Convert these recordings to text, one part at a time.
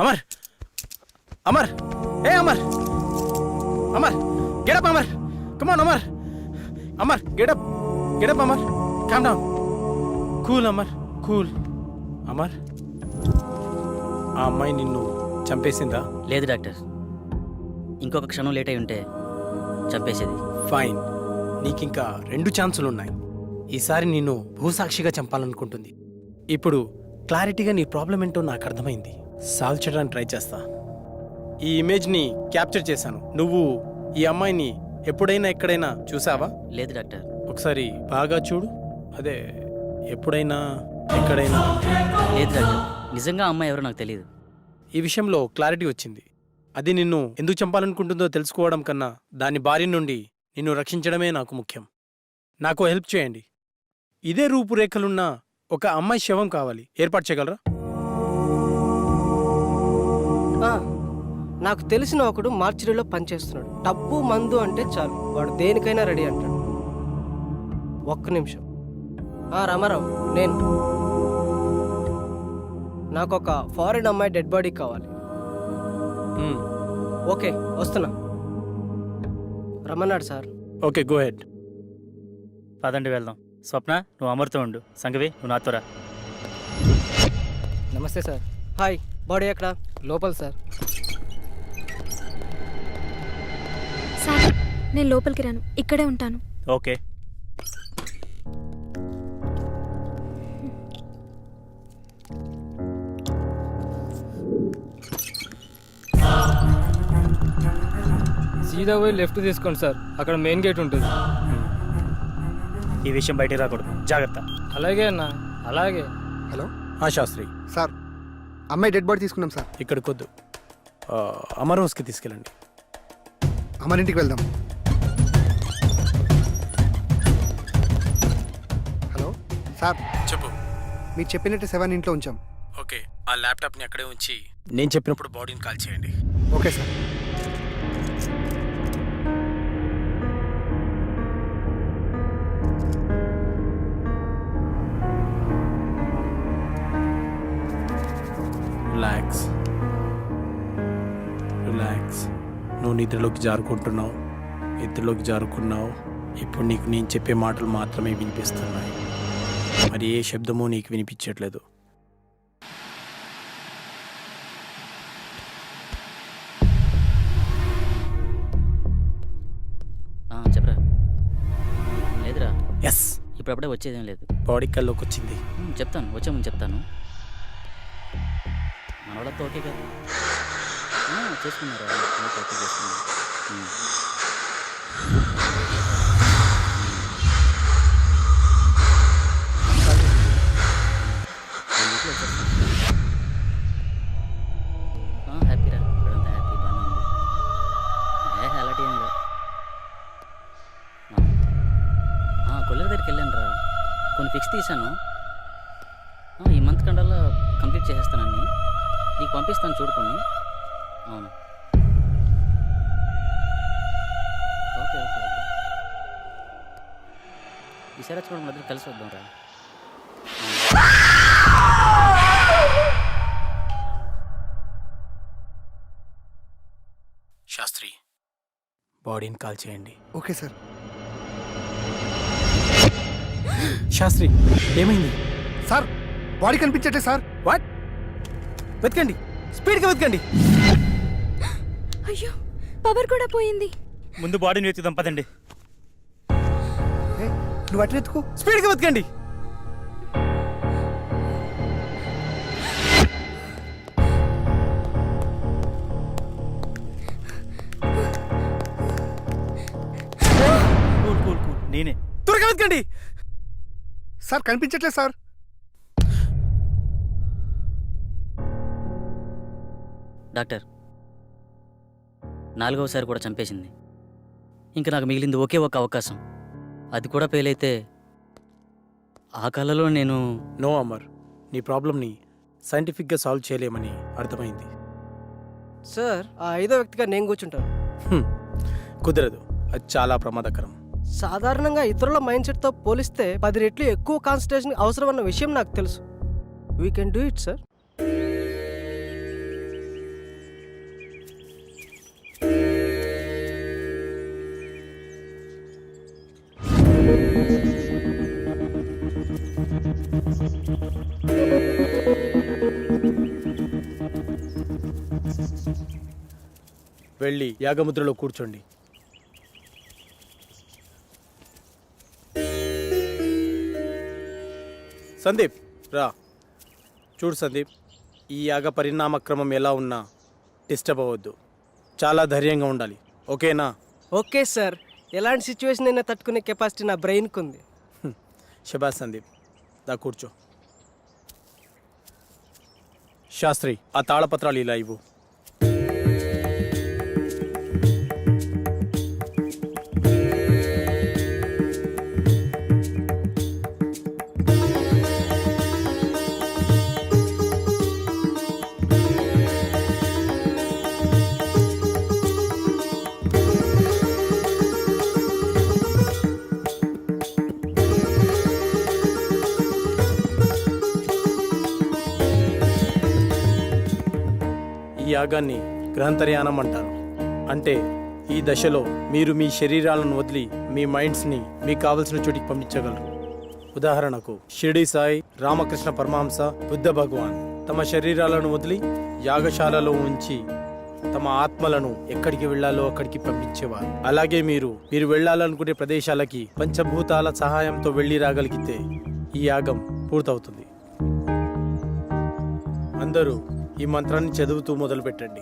అమర్ అమర్ ఏ Amar Amar get up Amar come on Amar Amar get up get up Amar calm down cool Amar cool Amar ఆ అమ్మాయి నిన్ను చంపేసిందా? లేదు డాక్టర్, ఇంకొక క్షణం లేట్ అయి ఉంటే చంపేసేది. ఫైన్, నీకింకా 2 ఛాన్సులు ఉన్నాయి. ఈసారి నిన్ను భూసాక్షిగా చంపాలనుకుంటుంది. ఇప్పుడు క్లారిటీగా నీ ప్రాబ్లం ఏంటో నాకు అర్థమైంది. సాల్వ్ చేయడానికి ట్రై చేస్తా. ఈ ఇమేజ్ని క్యాప్చర్ చేశాను. నువ్వు ఈ అమ్మాయిని ఎప్పుడైనా ఎక్కడైనా చూసావా? లేదు డాక్టర్. ఒకసారి బాగా చూడు. అదే ఎప్పుడైనా ఎక్కడైనా. లేదు డాక్టర్, నిజంగా అమ్మాయి ఎవరో నాకు తెలియదు. ఈ విషయంలో క్లారిటీ వచ్చింది. అది నిన్ను ఎందుకు చంపాలనుకుంటుందో తెలుసుకోవడం కన్నా దాని బారి నుండి నిన్ను రక్షించడమే నాకు ముఖ్యం. నాకు హెల్ప్ చేయండి. ఇదే రూపురేఖలున్న ఒక అమ్మాయి శవం కావాలి. ఏర్పాటు చేయగలరా? నాకు తెలిసిన ఒకడు మార్చిరీలో పనిచేస్తున్నాడు. డబ్బు మందు అంటే చాలు, వాడు దేనికైనా రెడీ అంటాడు. ఒక్క నిమిషం. రామారావు, నేను నాకు ఒక ఫారిన్ అమ్మాయి డెడ్ బాడీ కావాలి. ఓకే, వస్తున్నా. రమ్మన్నాడు సార్. Okay, go head. పదండి వెళ్దాం. స్వప్న, నువ్వు అమర్తో ఉండు. సంగవి, నువ్వు నాతో రా. నమస్తే సార్. హాయ్. బాడీ ఎక్కడ? లోపల సార్. సార్, నేను లోపలికి రాను, ఇక్కడే ఉంటాను. ఓకే. సీదా పోయి లెఫ్ట్ తీసుకోండి సార్, అక్కడ మెయిన్ గేట్ ఉంటుంది. ఈ విషయం బయటికి రాకూడదు, జాగ్రత్త. అలాగే అన్న, అలాగే. హలో శాస్త్రి సార్, అమ్మాయి డెడ్ బాడీ తీసుకున్నాం సార్. ఇక్కడికి వద్దు, అమర్ హౌస్కి తీసుకెళ్ళండి. అమర్ ఇంటికి వెళ్దాం. హలో సార్, చెప్పు. మీరు చెప్పినట్టు 7 ఇంట్లో ఉంచాం. ఓకే, ఆ ల్యాప్టాప్ని అక్కడే ఉంచి నేను చెప్పినప్పుడు బాడీని కాల్ చేయండి. Okay sir. Relax relax. నువ్వు నిద్రలోకి జారుకుంటున్నావు, నిద్రలోకి జారుకున్నావు. ఇప్పుడు నీకు నేను చెప్పే మాటలు మాత్రమే వినిపిస్తున్నాయి, మరి ఏ శబ్దమూ నీకు వినిపించట్లేదు. చెప్పరా? లేదురా. ఎస్, ఇప్పుడప్పుడే వచ్చేదేం లేదు. బాడీ కల్లోకి వచ్చింది. చెప్తాను, వచ్చే ముందు చెప్తాను. మన వాళ్ళతో ఓకే కదా? చేసుకున్నారా? ఓకే, చేసుకున్నారు. హ్యాపీరా, ఇక్కడంతా హ్యాపీ, బాగానే ఉంది. అలాంటి ఏం లేదు. కొల్లెల దగ్గరికి వెళ్ళాను రా, కొన్ని ఫిక్స్ తీశాను. ఈ మంత్ కండల్లా కంప్లీట్ చేసేస్తానని నీకు పంపిస్తాను, చూడుకొని. అవును, ఓకే ఓకే ఓకే. ఈసారి వచ్చి కూడా మధ్యలో కలిసి వద్దాం రా. శాస్త్రి, బాడీని కాల్ చేయండి. Okay sir. శాస్త్రి, ఏమైంది సార్? బాడీ కనిపించట్లే సార్. వాట్? వెతకండి, స్పీడ్గా వెతకండి. అయ్యో, పవర్ కూడా పోయింది. ముందు బాడీని వెతుకుదాం, పదండి. నువ్వు అట్లా ఎత్తుకో, స్పీడ్గా వెతకండి. కూల్ కూల్ కూల్, నేనే. త్వరగా వెతకండి. సార్ కనిపించట్లే సార్. డాక్టర్, 4వసారి కూడా చంపేసింది. ఇంకా నాకు మిగిలింది ఒకే ఒక అవకాశం. అది కూడా ఫెయిల్ అయితే ఆ కళలో నేను... నో అమర్, నీ ప్రాబ్లమ్ని సైంటిఫిక్గా సాల్వ్ చేయలేమని అర్థమైంది. సార్, ఆ 5వ వ్యక్తిగా నేను కూర్చుంటాను. కుదరదు, అది చాలా ప్రమాదకరం. సాధారణంగా ఇతరుల మైండ్ సెట్తో పోలిస్తే 10 రెట్లు ఎక్కువ కాన్సన్ట్రేషన్ అవసరం అన్న విషయం నాకు తెలుసు. We can do it sir. వెళ్ళి యాగముద్రలో కూర్చోండి. సందీప్ రా. చూడు సందీప్, ఈ యాగ పరిణామక్రమం ఎలా ఉన్నా డిస్టర్బ్ అవ్వద్దు. చాలా ధైర్యంగా ఉండాలి, ఓకేనా? ఓకే సార్, ఎలాంటి సిచ్యువేషన్ అయినా తట్టుకునే కెపాసిటీ నా బ్రెయిన్కి ఉంది. శబాష్ సందీప్, దా కూర్చో. శాస్త్రి, ఆ తాళపత్రాలు ఇలా ఇవ్వు. ఈ యాగాన్ని గ్రహంతర్యానం అంటారు. అంటే ఈ దశలో మీరు మీ శరీరాలను వదిలి మీ మైండ్స్ని మీకు కావలసిన చోటికి పంపించగలరు. ఉదాహరణకు షిరిడి సాయి, రామకృష్ణ పరమహంస, బుద్ధ భగవాన్ తమ శరీరాలను వదిలి యాగశాలలో ఉంచి తమ ఆత్మలను ఎక్కడికి వెళ్ళాలో అక్కడికి పంపించేవారు. అలాగే మీరు వెళ్ళాలనుకునే ప్రదేశాలకి పంచభూతాల సహాయంతో వెళ్ళి రాగలిగితే ఈ యాగం పూర్తవుతుంది. అందరూ ఈ మంత్రాన్ని చదువుతూ మొదలు పెట్టండి.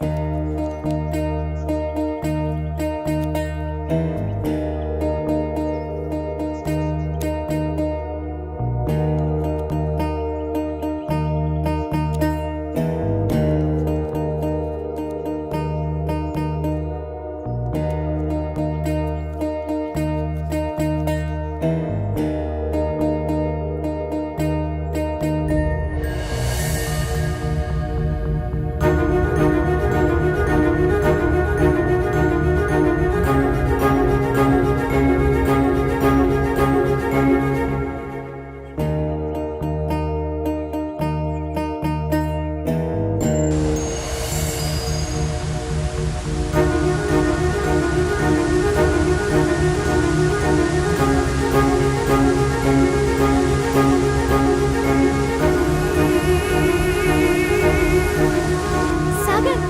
Sagar,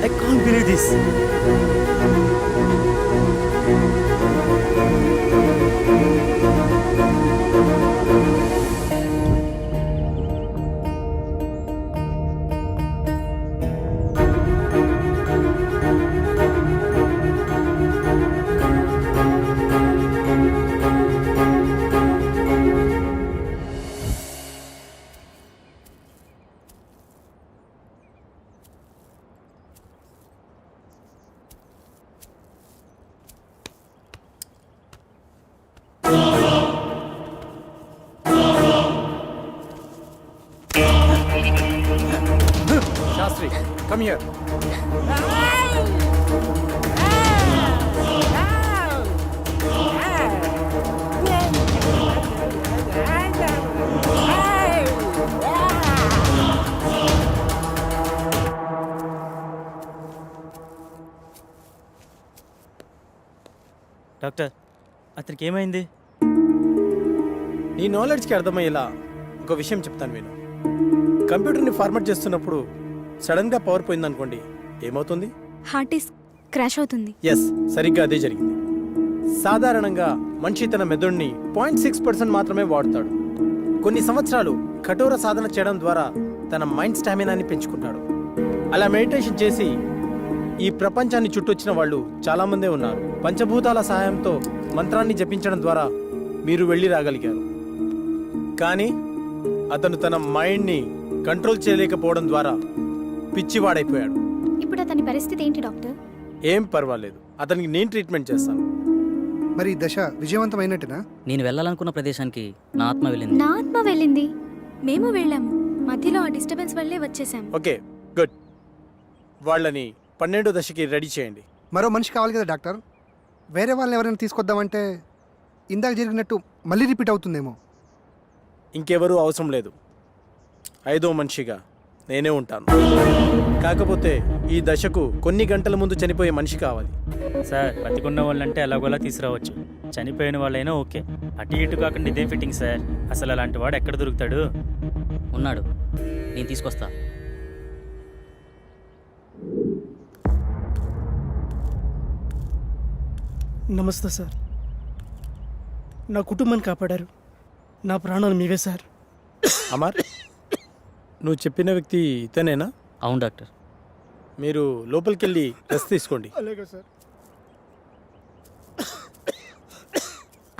I can't believe this. Shastri, come here. Doctor, అతనికి ఏమైంది? నీ నాలెడ్జ్కి అర్థమయ్యేలా ఒక విషయం చెప్తాను విను. కంప్యూటర్ని ఫార్మాట్ చేస్తున్నప్పుడు సడన్గా పవర్ పోయిందనుకోండి, ఏమవుతుంది? హార్ట్ డిస్క్ క్రాష్ అవుతుంది. ఎస్, సరిగ్గా అదే జరిగింది. సాధారణంగా మనిషి తన మెదడుని 0.6% మాత్రమే వాడుతాడు. కొన్ని సంవత్సరాలు కఠోర సాధన చేయడం ద్వారా తన మైండ్ స్టామినాని పెంచుకుంటాడు. అలా మెడిటేషన్ చేసి ఈ ప్రపంచాన్ని చుట్టొచ్చిన వాళ్ళు చాలామందే ఉన్నారు. పంచభూతాల సహాయంతో మంత్రాన్ని జపించడం ద్వారా మీరు వెళ్ళి రాగలిగారు. కానీ అతను తన మైండ్ని కంట్రోల్ చేయలేకపోవడం ద్వారా పిచ్చివాడైపోయాడు. ఇప్పుడు అతని పరిస్థితి ఏంటి డాక్టర్? ఏం పర్వాలేదు, అతనికి నేను ట్రీట్మెంట్ చేస్తాను. మరి ఈ దశ విజయవంతమైనట్టునా? నేను వెళ్ళాలనుకున్న ప్రదేశానికి నా ఆత్మ వెళ్ళింది. నా ఆత్మ వెళ్ళింది, మేము వెళ్ళాము. మధ్యలో ఆ డిస్టర్బెన్స్ వల్లే వచ్చేసాము. Okay, good. వాళ్ళని 12వ దశకి రెడీ చేయండి. మరో మనిషి కావాలి కదా డాక్టర్. వేరే వాళ్ళని ఎవరైనా తీసుకొద్దామంటే ఇందాక జరిగినట్టు మళ్ళీ రిపీట్ అవుతుందేమో. ఇంకెవరూ అవసరం లేదు. 5వ మనిషిగా నేనే ఉంటాను. కాకపోతే ఈ దశకు కొన్ని గంటల ముందు చనిపోయే మనిషి కావాలి. సార్, బతికున్న వాళ్ళంటే ఎలాగోలా తీసుకురావచ్చు. చనిపోయిన వాళ్ళైనా ఓకే. అటు ఇటు కాకుండా ఇదేం ఫిట్టింగ్ సార్. అసలు అలాంటి వాడు ఎక్కడ దొరుకుతాడు? ఉన్నాడు, నేను తీసుకొస్తా. నమస్తే సార్. నా కుటుంబాన్ని కాపాడారు. నా ప్రాణాలు మీవే సార్. అమర్, నువ్వు చెప్పిన వ్యక్తి ఇతనేనా? అవును డాక్టర్. మీరు లోపలికి వెళ్ళి రెస్ట్ తీసుకోండి. అలాగే సార్.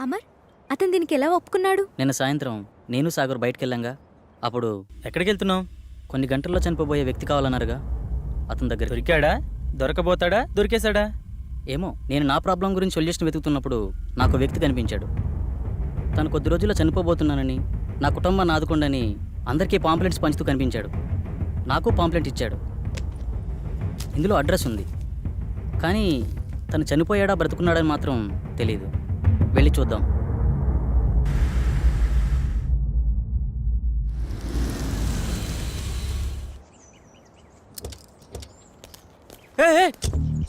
అమర్, అతను దీనికి ఎలా ఒప్పుకున్నాడు? నిన్న సాయంత్రం నేను సాగర్ బయటకు వెళ్ళాంగా. అప్పుడు ఎక్కడికి వెళ్తున్నావు? కొన్ని గంటల్లో చనిపోబోయే వ్యక్తి కావాలన్నారుగా, అతని దగ్గర. దొరికాడా? దొరకబోతాడా? దొరికేశాడా? ఏమో, నేను నా ప్రాబ్లం గురించి సొల్యూషన్ వెతుకుతున్నప్పుడు నాకు వ్యక్తి కనిపించాడు. తను కొద్ది రోజుల్లో చనిపోబోతున్నానని, నా కుటుంబాన్ని ఆదుకోండని అందరికీ పాంప్లెట్స్ పంచుతూ కనిపించాడు. నాకు పాంప్లెట్ ఇచ్చాడు. ఇందులో అడ్రస్ ఉంది, కానీ తను చనిపోయాడా బ్రతుకున్నాడని మాత్రం తెలీదు. వెళ్ళి చూద్దాం.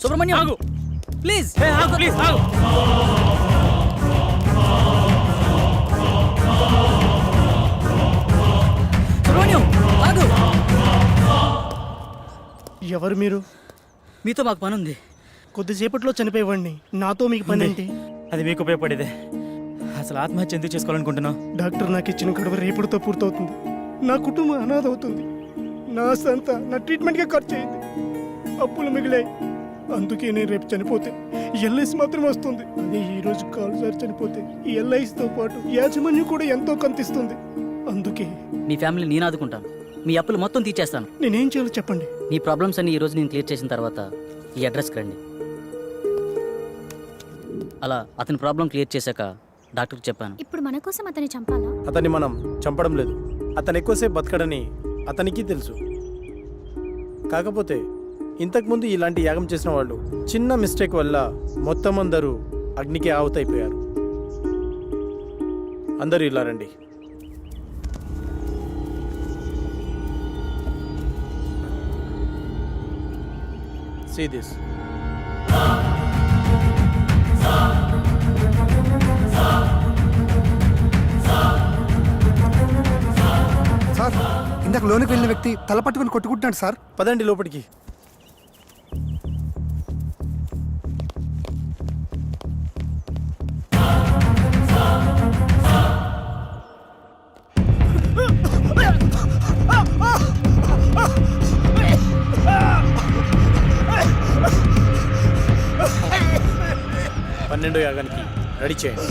సుబ్రహ్మణ్యం ఆగు ప్లీజ్. ప్లీజ్ ఆగు. సుబ్రహ్మణ్యం ఆగు. ఎవరు మీరు? మీతో మాకు పని ఉంది. కొద్దిసేపట్లో చనిపోయేవాడిని. నాతో మీకు పని ఏంటి? అది మీకు ఉపయోగపడేదే. అసలు ఆత్మహత్య ఎందుకు చేసుకోవాలనుకుంటున్నావు? డాక్టర్ నాకు ఇచ్చిన గడువు రేపటితో పూర్తవుతుంది. నా కుటుంబం అనాథ అవుతుంది. నా ఆస్తి నా ట్రీట్మెంట్గా ఖర్చు అయింది. అప్పులు మిగిలాయి. అందుకే నేను రేపు చనిపోతే ఎల్ఐసి మాత్రం వస్తుంది. అదే ఈ రోజు కాలుసారి చనిపోతే ఈ ఎల్ఐసితో పాటు యాజమాన్యం కూడా ఎంతో కంతిస్తుంది. అందుకే మీ ఫ్యామిలీ నేను ఆదుకుంటాను. మీ అప్పులు మొత్తం తీర్చేస్తాను. నేనేం చేయాలో చెప్పండి. నీ ప్రాబ్లమ్స్ అన్ని ఈ రోజు నేను క్లియర్ చేసిన తర్వాత ఈ అడ్రస్కి రండి. అలా అతని ప్రాబ్లం క్లియర్ చేశాక డాక్టర్కి చెప్పాను. ఇప్పుడు మన కోసం అతన్ని చంపాలా? అతన్ని మనం చంపడం లేదు. అతను ఎక్కువసేపు బతకడని అతనికి తెలుసు. కాకపోతే ఇంతకుముందు ఇలాంటి యాగం చేసిన వాళ్ళు చిన్న మిస్టేక్ వల్ల మొత్తం అందరూ అగ్నికి ఆవుతైపోయారు. అందరూ ఇలా రండి. See this. సార్, ఇందాక లోనికి వెళ్ళిన వ్యక్తి తల పట్టుకుని కొట్టుకుంటున్నాడు సార్. పదండి లోపలికి. పన్నెండో యాగానికి రెడీ చేయండి.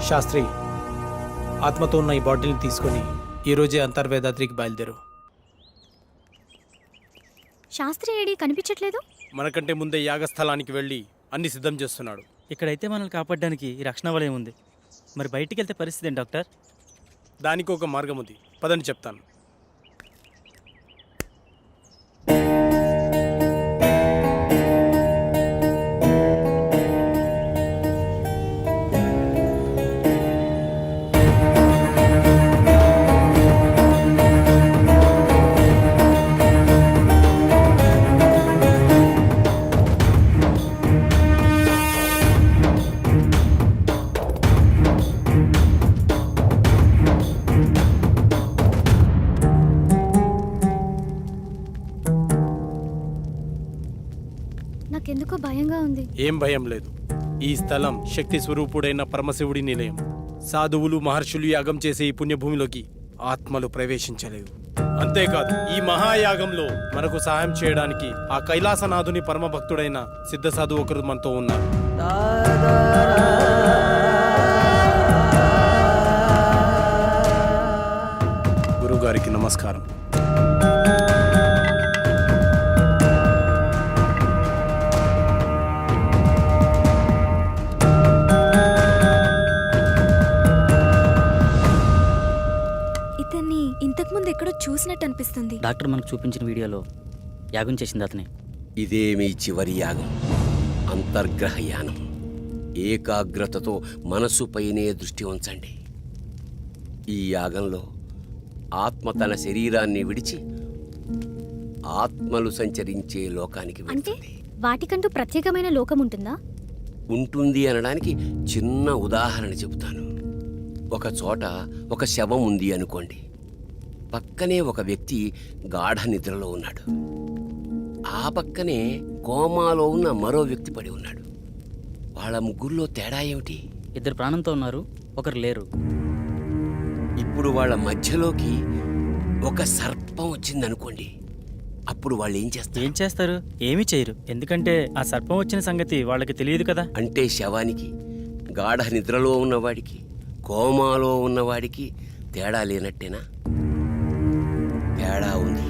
శాస్త్రి, ఆత్మతో ఉన్న ఈ బాటిల్ని తీసుకొని ఈరోజే అంతర్వేదాద్రికి బయలుదేరు. శాస్త్రి ఏడి కనిపించట్లేదు. మనకంటే ముందే యాగస్థలానికి వెళ్ళి అన్ని సిద్ధం చేస్తున్నాడు. ఇక్కడైతే మనల్ని కాపాడడానికి ఈ రక్షణ వలయం ఉంది. మరి బయటికి వెళ్తే పరిస్థితి ఏంటి డాక్టర్? దానికి ఒక మార్గం ఉంది, పదండి చెప్తాను. నాకెందుకో భయంగా ఉంది. ఏం భయం లేదు. ఈ స్థలం శక్తి స్వరూపుడైన పరమశివుడి నిలయం. సాధువులు మహర్షులు యాగం చేసే ఈ పుణ్యభూమిలోకి ఆత్మలు ప్రవేశించలేవు. అంతేకాదు, ఈ మహాయాగంలో మనకు సహాయం చేయడానికి ఆ కైలాసనాథుని పరమ భక్తుడైన సిద్ధ సాధువు ఒకరు మనతో ఉన్నారు. గురుగారికి నమస్కారం. ఇతన్ని ఇంతకుముందు ఎక్కడో చూసినట్టు అనిపిస్తుంది. డాక్టర్ మనకు చూపించిన వీడియోలో యాగం చేసింది అతనే. ఇదే మీ చివరి యాగం, అంతర్గ్రహ యానం. ఏకాగ్రతతో మనసుపైనే దృష్టి ఉంచండి. ఈ యాగంలో ఆత్మ తన శరీరాన్ని విడిచి ఆత్మలు సంచరించే లోకానికి అంటే వెళ్తుంది. వాటికంటూ ప్రత్యేకమైన లోకం ఉంటుందా? ఉంటుంది అనడానికి చిన్న ఉదాహరణ చెబుతాను. ఒక చోట ఒక శవం ఉంది అనుకోండి. పక్కనే ఒక వ్యక్తి గాఢ నిద్రలో ఉన్నాడు. ఆ పక్కనే కోమాలో ఉన్న మరో వ్యక్తి పడి ఉన్నాడు. వాళ్ళ ముగ్గురులో తేడా ఏమిటి? ఇద్దరు ప్రాణంతో ఉన్నారు, ఒకరు లేరు. ఇప్పుడు వాళ్ళ మధ్యలోకి ఒక సర్పం వచ్చిందనుకోండి. అప్పుడు వాళ్ళు ఏం చేస్తారు? ఏం చేస్తారు? ఏమీ చేయరు. ఎందుకంటే ఆ సర్పం వచ్చిన సంగతి వాళ్ళకి తెలియదు కదా. అంటే శవానికి, గాఢ నిద్రలో ఉన్నవాడికి, కోమాలో ఉన్నవాడికి తేడా లేనట్టేనా? తేడా ఉంది.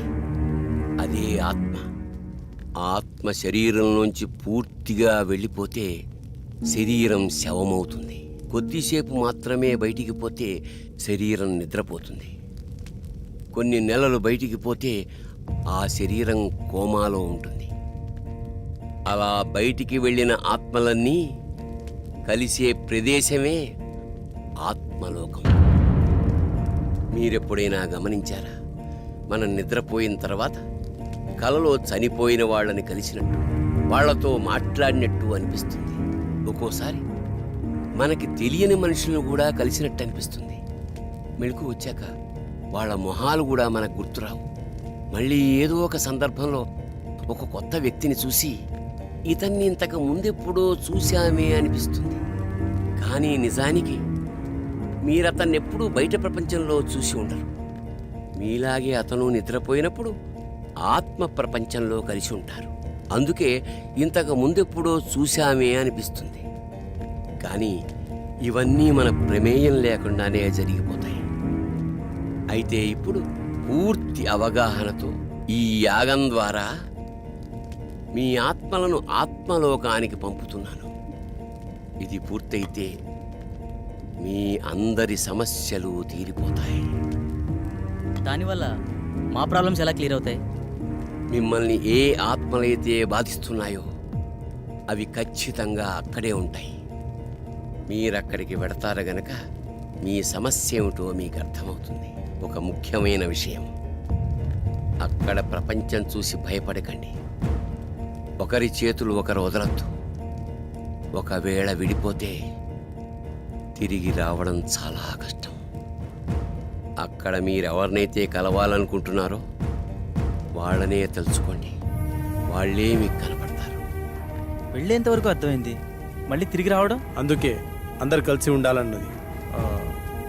అదే ఆత్మ. ఆత్మ శరీరంలోంచి పూర్తిగా వెళ్ళిపోతే శరీరం శవమవుతుంది. కొద్దిసేపు మాత్రమే బయటికి పోతే శరీరం నిద్రపోతుంది. కొన్ని నెలలు బయటికి పోతే ఆ శరీరం కోమాలో ఉంటుంది. అలా బయటికి వెళ్ళిన ఆత్మలన్నీ కలిసే ప్రదేశమే ఆత్మలోకం. మీరెప్పుడైనా గమనించారా? మనం నిద్రపోయిన తర్వాత కలలో చనిపోయిన వాళ్ళని కలిసినట్టు, వాళ్లతో మాట్లాడినట్టు అనిపిస్తుంది. ఒక్కోసారి మనకి తెలియని మనుషులను కూడా కలిసినట్టు అనిపిస్తుంది. మెలకు వచ్చాక వాళ్ళ మొహాలు కూడా మనకు గుర్తురావు. మళ్ళీ ఏదో ఒక సందర్భంలో ఒక కొత్త వ్యక్తిని చూసి ఇతన్ని ఇంతకు ముందెప్పుడో చూశామే అనిపిస్తుంది. కానీ నిజానికి మీరతన్ని ఎప్పుడూ బయట ప్రపంచంలో చూసి ఉండరు. మీలాగే అతను నిద్రపోయినప్పుడు ఆత్మ ప్రపంచంలో కలిసి ఉంటారు. అందుకే ఇంతకు ముందెప్పుడో చూశామే అనిపిస్తుంది. కానీ ఇవన్నీ మన ప్రమేయం లేకుండానే జరిగిపోతాయి. అయితే ఇప్పుడు పూర్తి అవగాహనతో ఈ యాగం ద్వారా మీ ఆత్మలను ఆత్మలోకానికి పంపుతున్నాను. ఇది పూర్తయితే మీ అందరి సమస్యలు తీరిపోతాయి. దానివల్ల మా ప్రాబ్లమ్స్ ఎలా క్లియర్ అవుతాయి? మిమ్మల్ని ఏ ఆత్మలైతే బాధిస్తున్నాయో అవి ఖచ్చితంగా అక్కడే ఉంటాయి. మీరక్కడికి వెడతారు గనక మీ సమస్య ఏమిటో మీకు అర్థమవుతుంది. ఒక ముఖ్యమైన విషయం, అక్కడ ప్రపంచం చూసి భయపడకండి. ఒకరి చేతులు ఒకరు వదలొద్దు. ఒకవేళ విడిపోతే తిరిగి రావడం చాలా కష్టం. అక్కడ మీరెవరినైతే కలవాలనుకుంటున్నారో వాళ్ళనే తలుచుకోండి. వాళ్ళే మీకు కనపడతారు. వెళ్ళేంత వరకు అర్థమైంది, మళ్ళీ తిరిగి రావడం? అందుకే అందరు కలిసి ఉండాలన్నది.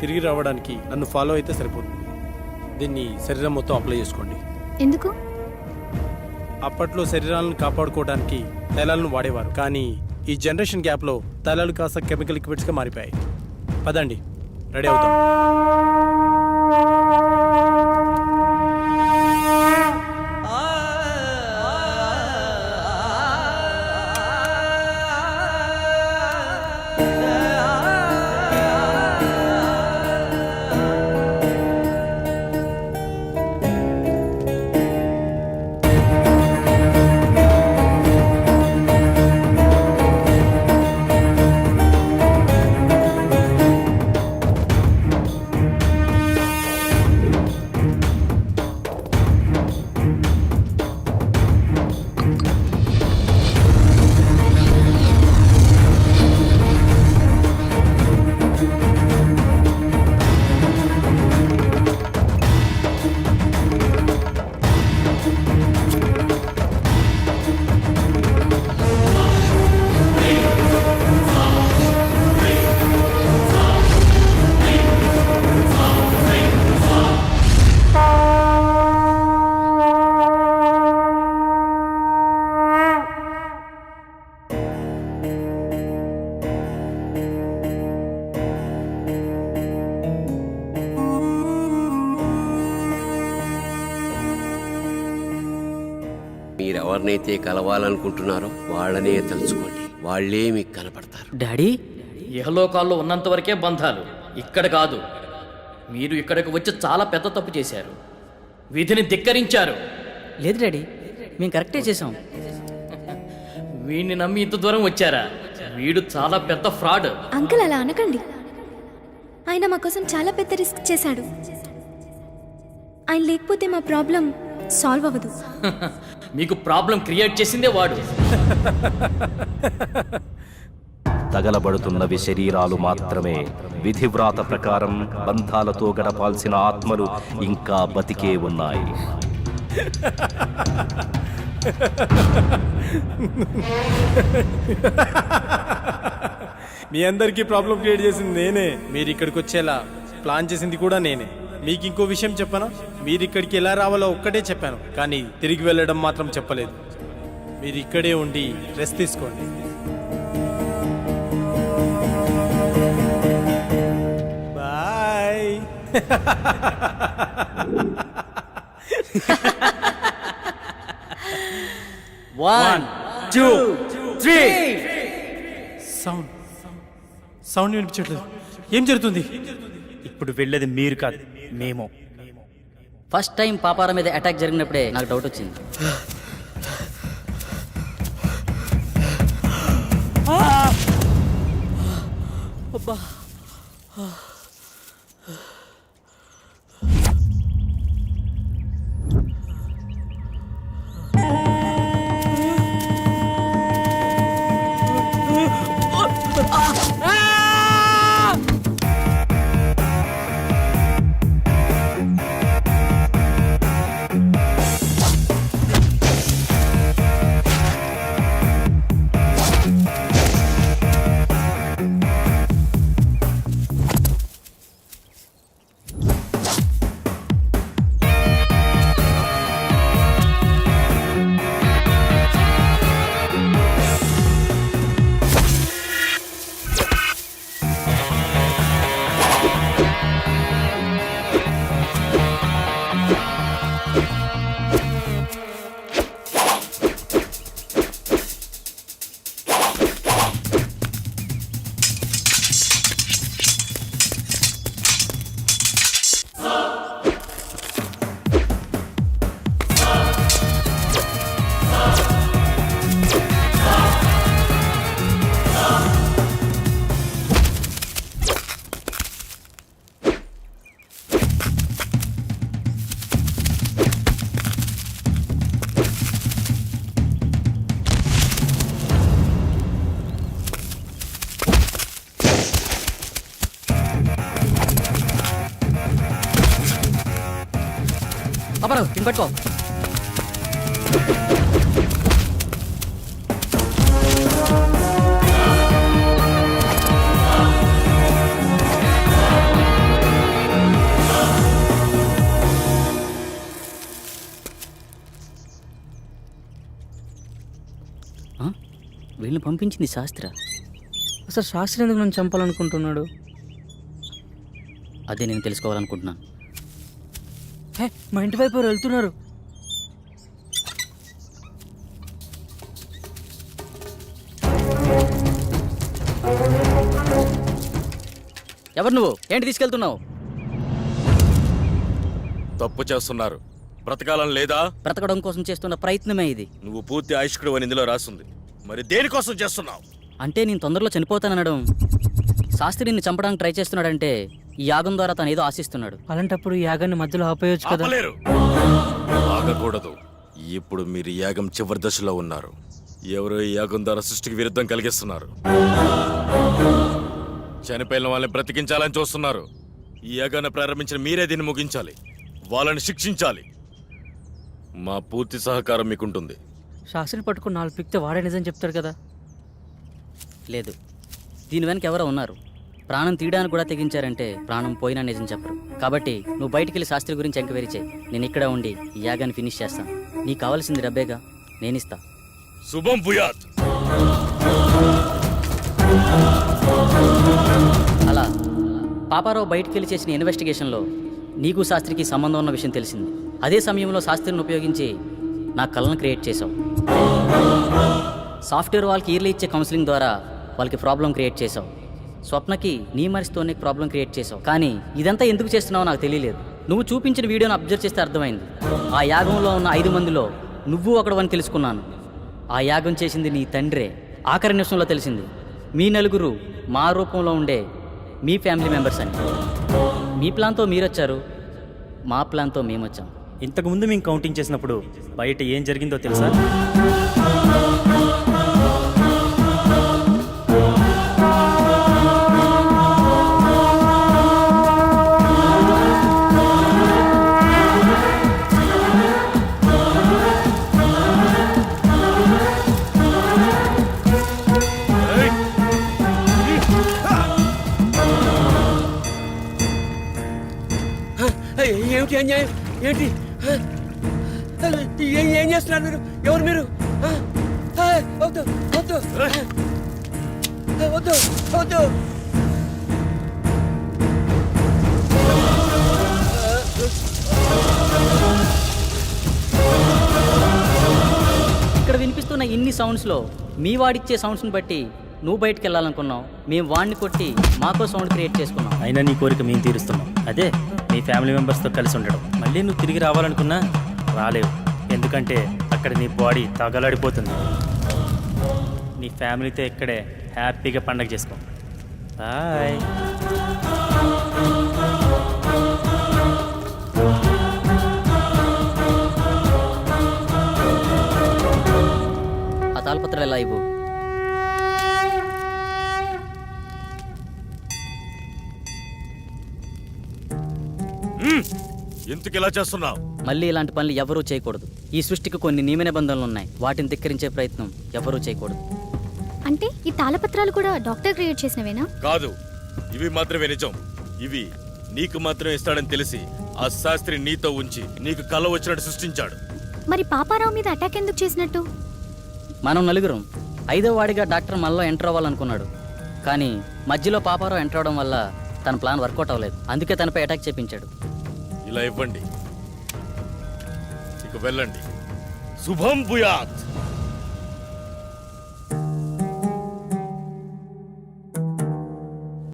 తిరిగి రావడానికి నన్ను ఫాలో అయితే సరిపోతుంది. దీన్ని శరీరం మొత్తం అప్లై చేసుకోండి. ఎందుకు? అప్పట్లో శరీరాలను కాపాడుకోవడానికి తైలాలను వాడేవారు, కానీ ఈ జనరేషన్ గ్యాప్లో తైలాలు కాస్త కెమికల్ లిక్విడ్స్గా మారిపోయాయి. పదండి, రెడీ అవుతాం. ఎవరినైతే కలవాలనుకుంటున్నారో వాళ్ళనే తలుచుకోండి, వాళ్ళే మీకు కనపడతారు. డాడీ, ఇహలోకాల్లో ఉన్నంత వరకే బంధాలు, ఇక్కడ కాదు. మీరు ఇక్కడికి వచ్చి చాలా పెద్ద తప్పు చేశారు, విధిని ధిక్కరించారు. లేదు డాడీ, మేము కరెక్టే చేసాం. వీడిని నమ్మి ఇంత దూరం వచ్చారా? వీడు చాలా పెద్ద ఫ్రాడ్. అంకుల్ అలా అనకండి. ఆయన మా కోసం చాలా పెద్ద రిస్క్ చేశాడు. ఆయన లేకపోతే మా ప్రాబ్లం సాల్వ్ అవ్వదు. మీకు ప్రాబ్లం క్రియేట్ చేసిందే వాడు. తగలబడుతున్నవి శరీరాలు మాత్రమే. విధివ్రాత ప్రకారం బంధాలతో గడపాల్సిన ఆత్మలు ఇంకా బతికే ఉన్నాయి. మీ అందరికీ ప్రాబ్లం క్రియేట్ చేసింది నేనే. మీరు ఇక్కడికి వచ్చేలా ప్లాన్ చేసింది కూడా నేనే. మీకు ఇంకో విషయం చెప్పనా? మీరు ఇక్కడికి ఎలా రావాలో ఒక్కటే చెప్పాను, కానీ తిరిగి వెళ్ళడం మాత్రం చెప్పలేదు. మీరు ఇక్కడే ఉండి రెస్ట్ తీసుకోండి. Bye. One, two, three. Sound వినిపించట్లేదు. ఏం జరుగుతుంది? ఇప్పుడు వెళ్ళేది మీరు కాదు, మేము. ఫస్ట్ టైం పాపారా మీద అటాక్ జరిగినప్పుడే నాకు డౌట్ వచ్చింది. పాపారావు, దీన్ని పట్టుకో. వీళ్ళని పంపించింది శాస్త్ర. అసలు శాస్త్రి ఎందుకు నన్ను చంపాలనుకుంటున్నాడు? అదే నేను తెలుసుకోవాలనుకుంటున్నాను. మా ఇంటి వైపు ఎవరు వెళ్తున్నారు. ఎవరు నువ్వు? ఏంటి తీసుకెళ్తున్నావు? తప్పు చేస్తున్నారు. బ్రతకాలని లేదా? బ్రతకడం కోసం చేస్తున్న ప్రయత్నమే ఇది. నువ్వు పూర్తి ఆయుష్కుడు అని ఇందులో రాస్తుంది. మరి దేనికోసం చేస్తున్నావు? అంటే నేను తొందరలో చనిపోతాననడం. శాస్త్రి నిన్ను చంపడానికి ట్రై చేస్తున్నాడంటే ఈ యాగం ద్వారా తను ఏదో ఆశిస్తున్నాడు. అలాంటప్పుడు ఈ యాగాన్ని మధ్యలో ఆపేయొచ్చు కదా. ఆపలేరు. ఆగకూడదు. ఇప్పుడు మీరు యాగం చివరి దశలో ఉన్నారు. ఎవరో ఈ యాగం ద్వారా సృష్టికి విరుద్ధం కలిగిస్తున్నారు. చనిపోయిన వాళ్ళని బ్రతికించాలని చూస్తున్నారు. ఈ యాగాన్ని ప్రారంభించిన మీరే దీన్ని ముగించాలి. వాళ్ళని శిక్షించాలి. మా పూర్తి సహకారం మీకుంటుంది. శాస్త్రిని పట్టుకుని 4 పిక్తే వాడే నిజం చెప్తాడు కదా. లేదు, దీని వెనక ఎవరో ఉన్నారు. ప్రాణం తీయడానికి కూడా తెగించారంటే ప్రాణం పోయినా నిజం చెప్పరు. కాబట్టి నువ్వు బయటికి వెళ్ళి శాస్త్రి గురించి ఎంక్వైరీ చేయి. నేను ఇక్కడ ఉండి ఈ యాగాన్ని ఫినిష్ చేస్తాను. నీకు కావాల్సింది డబ్బేగా, నేనిస్తా. శుభం భూయాత్. అలా పాపారావు బయటికి వెళ్ళి చేసిన ఇన్వెస్టిగేషన్లో నీకు శాస్త్రికి సంబంధం ఉన్న విషయం తెలిసింది. అదే సమయంలో శాస్త్రిని ఉపయోగించి నా కళ్ళను క్రియేట్ చేశావు. సాఫ్ట్వేర్ వాళ్ళకి ఇయర్లీ ఇచ్చే కౌన్సిలింగ్ ద్వారా వాళ్ళకి ప్రాబ్లం క్రియేట్ చేసావు. స్వప్నకి నీ మనిషితోనే ప్రాబ్లం క్రియేట్ చేసావు. కానీ ఇదంతా ఎందుకు చేస్తున్నావో నాకు తెలియలేదు. నువ్వు చూపించిన వీడియోని అబ్జర్వ్ చేస్తే అర్థమైంది. ఆ యాగంలో ఉన్న 5 మందిలో నువ్వు ఒకడవని తెలుసుకున్నాను. ఆ యాగం చేసింది నీ తండ్రే. ఆఖరి నిమిషంలో తెలిసింది మీ నలుగురు మా రూపంలో ఉండే మీ ఫ్యామిలీ మెంబర్స్ అని. మీ ప్లాన్తో మీరొచ్చారు, మా ప్లాన్తో మేమొచ్చాం. ఇంతకుముందు మేము కౌంటింగ్ చేసినప్పుడు బయట ఏం జరిగిందో తెలుసా? ఏమిటి అన్యాయం? ఏంటి ఏం చేస్తున్నారు మీరు? ఎవరు మీరు? వద్దు వద్దు వద్దు వద్దు. ఇక్కడ వినిపిస్తున్న ఇన్ని సౌండ్స్లో మీ వాడిచ్చే సౌండ్స్ని బట్టి నువ్వు బయటికి వెళ్ళాలనుకున్నావు, మేము వాడిని కొట్టి మాకో సౌండ్ క్రియేట్ చేసుకున్నాం. అయినా నీ కోరిక మేము తీరుస్తున్నాం. అదే నీ ఫ్యామిలీ మెంబర్స్తో కలిసి ఉండడం. మళ్ళీ నువ్వు తిరిగి రావాలనుకున్నా రాలేవు. ఎందుకంటే అక్కడ నీ బాడీ తగలాడిపోతుంది. నీ ఫ్యామిలీతో ఇక్కడే హ్యాపీగా పండగ చేసుకో. బాయ్. ఆ తాళపత్రం ఎలా ఇవ్వు. ఎందుకు ఇలా చేస్తున్నావు? మళ్ళీ ఇలాంటి పనులు ఎవరూ చేయకూడదు. ఈ సృష్టికి కొన్ని నియమ నిబంధనలు ఉన్నాయి. వాటిని ధిక్కరించే ప్రయత్నం ఎవరూ చేయకూడదు. అంటే ఈ తాళపత్రాలు కూడా డాక్టర్ క్రియేట్ చేసినవేనా? కాదు, ఇవి మాత్రమే నిజం. ఇవి నీకు మాత్రమే ఇస్తాడని తెలిసి ఆ శాస్త్రి నీతో ఉంచి నీకు కల వచ్చినట్టు సృష్టించాడు. మరి పాపారావు మీద అటాక్ ఎందుకు చేసినట్టు? మనం నలుగురం 5వ వాడిగా డాక్టర్ మనలో ఎంటర్ అవ్వాలనుకున్నాడు. కానీ మధ్యలో పాపారావు ఎంటర్ అవడం వల్ల తన ప్లాన్ వర్కౌట్ అవ్వలేదు. అందుకే తనపై అటాక్ చేపించాడు. ఇలా ఇవ్వండి, ఇక వెళ్ళండి. శుభం భూయాత్.